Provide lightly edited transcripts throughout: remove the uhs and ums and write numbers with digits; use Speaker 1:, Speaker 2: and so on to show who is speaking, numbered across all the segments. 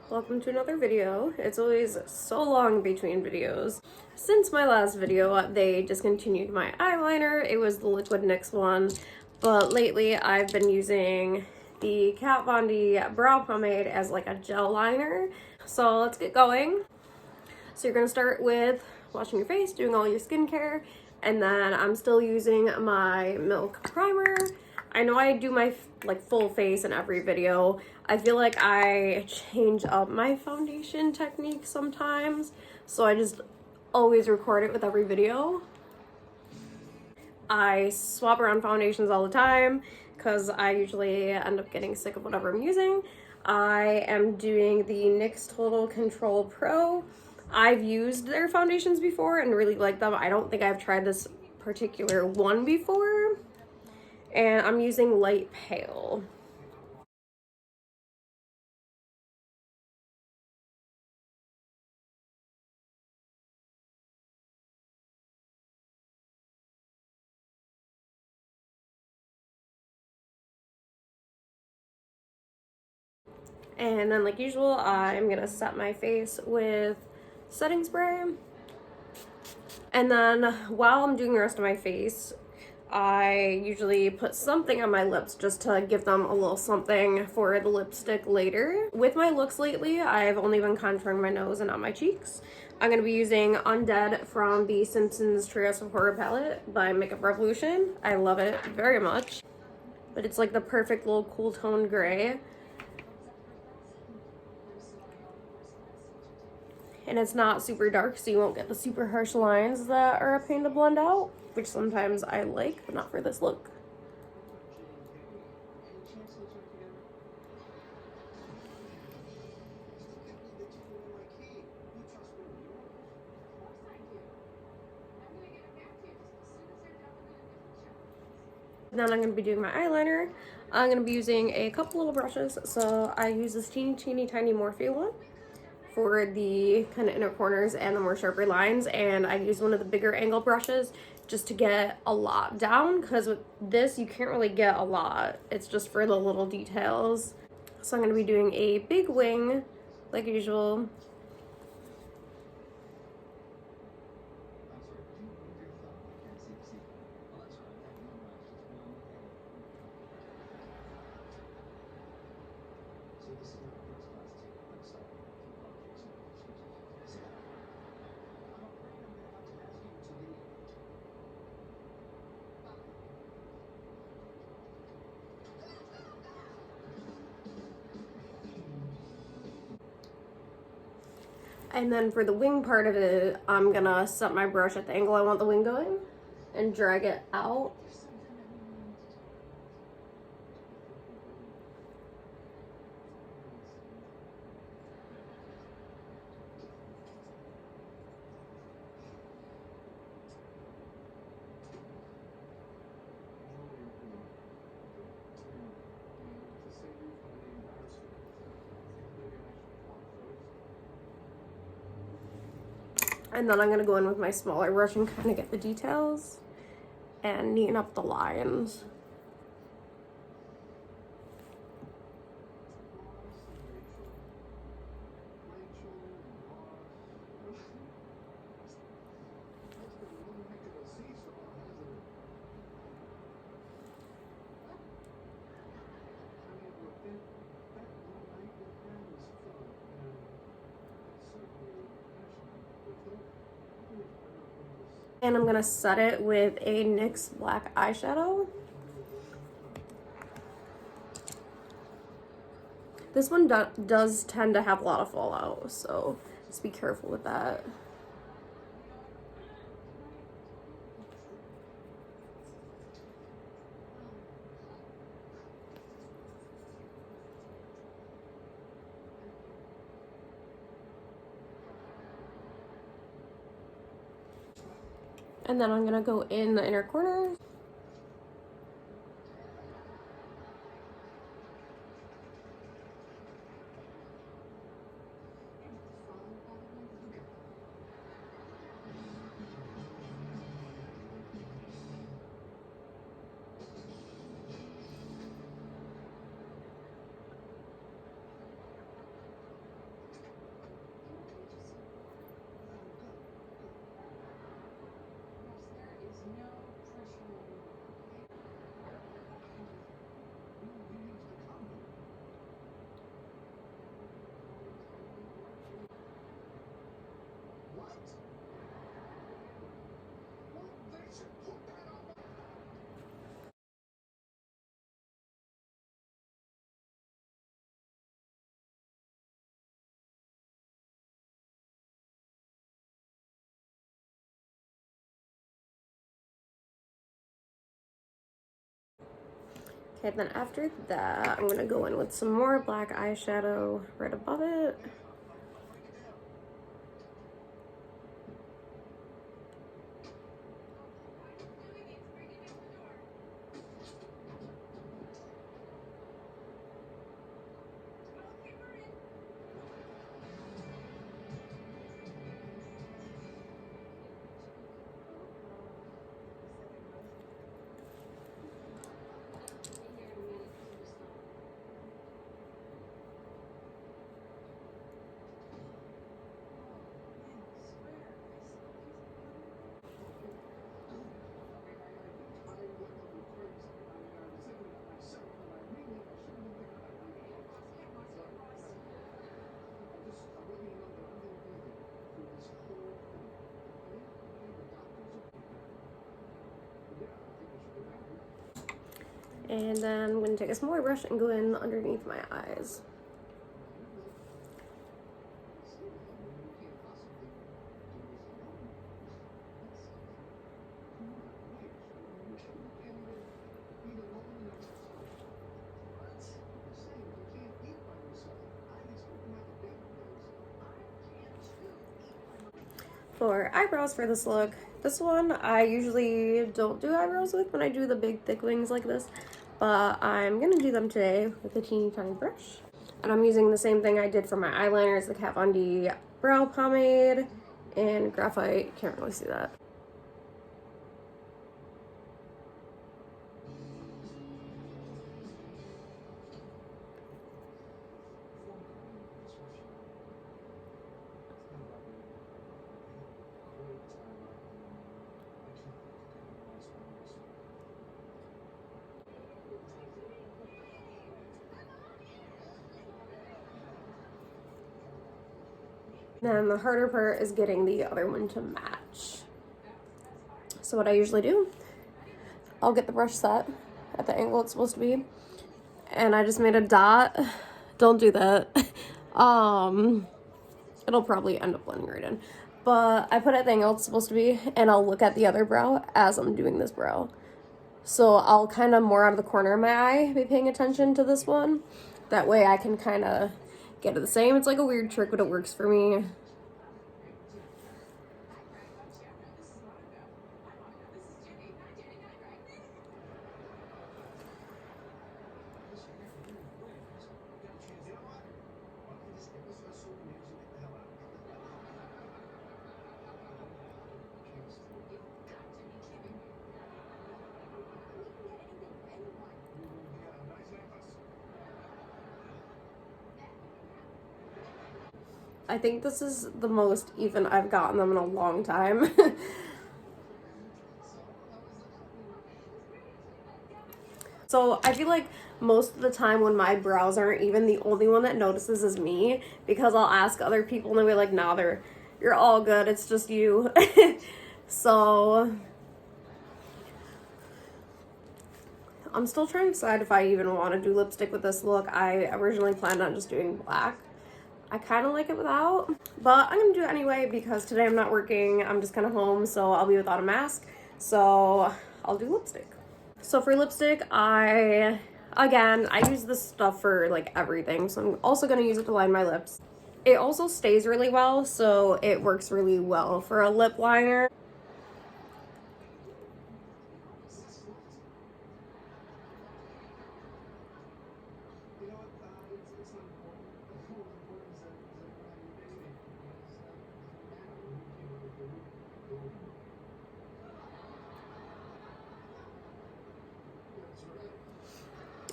Speaker 1: Welcome to another video. It's always so long between videos. Since my last video, they discontinued my eyeliner. It was the liquid NYX one, but lately I've been using the Kat Von D brow pomade as like a gel liner. So let's get going. So you're gonna start with washing your face, doing all your skincare, and then I'm still using my Milk primer. I know I do my full face in every video. I feel like I change up my foundation technique sometimes, so I just always record it with every video. I swap around foundations all the time because I usually end up getting sick of whatever I'm using. I am doing the NYX Total Control Pro. I've used their foundations before and really like them. I don't think I've tried this particular one before. And I'm using Light Pale. And then like usual, I'm gonna set my face with setting spray. And then while I'm doing the rest of my face, I usually put something on my lips just to give them a little something for the lipstick later. With my looks lately, I've only been contouring my nose and not my cheeks. I'm going to be using Undead from the Simpsons Trios of Horror palette by Makeup Revolution. I love it very much. But it's like the perfect little cool tone gray. And it's not super dark, so you won't get the super harsh lines that are a pain to blend out, which sometimes I like, but not for this look. Then I'm going to be doing my eyeliner. I'm going to be using a couple little brushes, so I use this teeny tiny Morphe one for the kind of inner corners and the more sharper lines, and I use one of the bigger angle brushes just to get a lot down, because with this you can't really get a lot. It's just for the little details. So I'm going to be doing a big wing like usual. And then for the wing part of it, I'm gonna set my brush at the angle I want the wing going and drag it out. And then I'm gonna go in with my smaller brush and kind of get the details and neaten up the lines. And I'm gonna set it with a NYX black eyeshadow. This one does tend to have a lot of fallout, so just be careful with that. And then I'm gonna go in the inner corner. Okay, then after that, I'm gonna go in with some more black eyeshadow right above it. And then I'm gonna take a smaller brush and go in underneath my eyes. For eyebrows for this look, this one I usually don't do eyebrows with when I do the big thick wings like this, but I'm gonna do them today with a teeny tiny brush. And I'm using the same thing I did for my eyeliners, the Kat Von D brow pomade and graphite. Can't really see that. Then the harder part is getting the other one to match. So what I usually do, I'll get the brush set at the angle it's supposed to be, and I just made a dot. Don't do that. It'll probably end up blending right in. But I put it at the angle it's supposed to be, and I'll look at the other brow as I'm doing this brow. So I'll kind of more out of the corner of my eye be paying attention to this one. That way I can kind of get it the same. It's like a weird trick, but it works for me. I think this is the most even I've gotten them in a long time. So I feel like most of the time when my brows aren't even, the only one that notices is me, because I'll ask other people and they'll be like, nah, you're all good, it's just you. So I'm still trying to decide if I even want to do lipstick with this look. I originally planned on just doing black. I kind of like it without, but I'm gonna do it anyway because today I'm not working. I'm just kind of home, so I'll be without a mask. So I'll do lipstick. So for lipstick, I use this stuff for like everything. So I'm also gonna use it to line my lips. It also stays really well, so it works really well for a lip liner.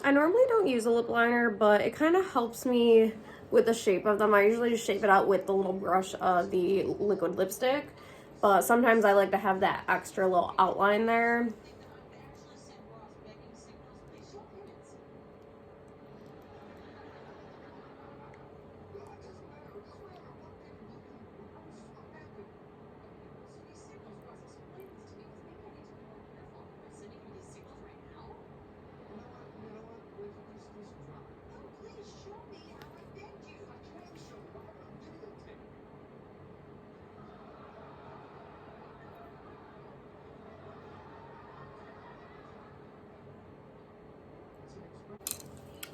Speaker 1: I normally don't use a lip liner, but it kind of helps me with the shape of them. I usually just shape it out with the little brush of the liquid lipstick, but sometimes I like to have that extra little outline there.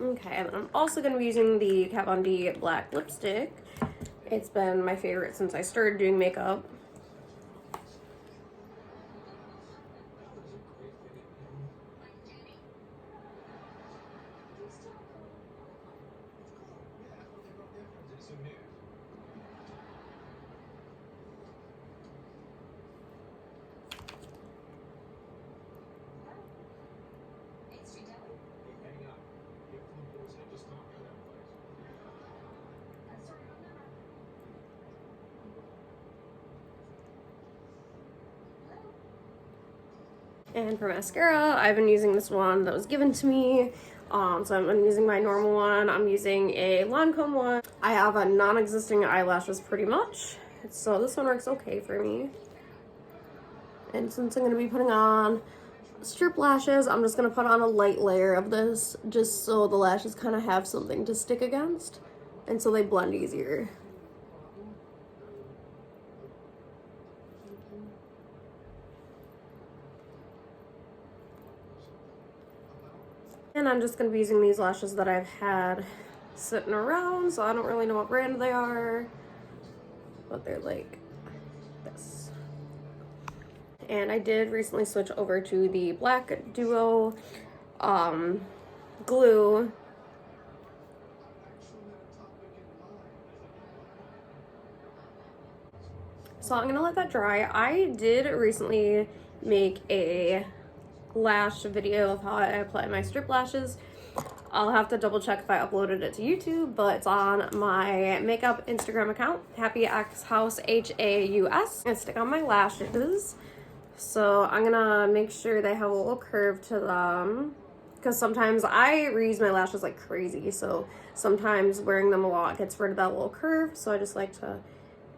Speaker 1: Okay, and I'm also going to be using the Kat Von D black lipstick. It's been my favorite since I started doing makeup. And for mascara, I've been using this one that was given to me. So I've been using my normal one. I'm using a Lancome one. I have a non-existing eyelashes pretty much, so this one works okay for me. And since I'm going to be putting on strip lashes, I'm just going to put on a light layer of this just so the lashes kind of have something to stick against and so they blend easier. And I'm just going to be using these lashes that I've had sitting around, so I don't really know what brand they are, but they're like this. And I did recently switch over to the Black Duo glue. So I'm gonna let that dry. I did recently make a lash video of how I apply my strip lashes. I'll have to double check if I uploaded it to YouTube, but it's on my makeup Instagram account, Happy X House HAUS. I stick on my lashes. So I'm gonna make sure they have a little curve to them, because sometimes I reuse my lashes like crazy, so sometimes wearing them a lot gets rid of that little curve, so I just like to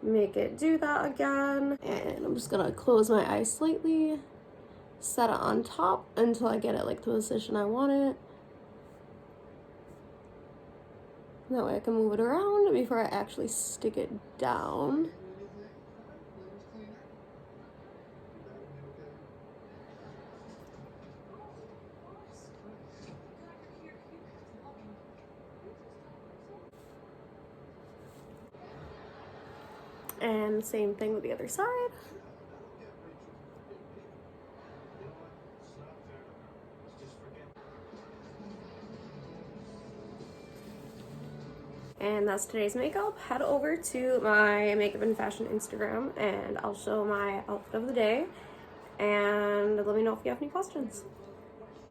Speaker 1: make it do that again. And I'm just gonna close my eyes slightly, set it on top until I get it like the position I want it. That way I can move it around before I actually stick it down. And same thing with the other side. And that's today's makeup. Head over to my makeup and fashion Instagram and I'll show my outfit of the day. And let me know if you have any questions.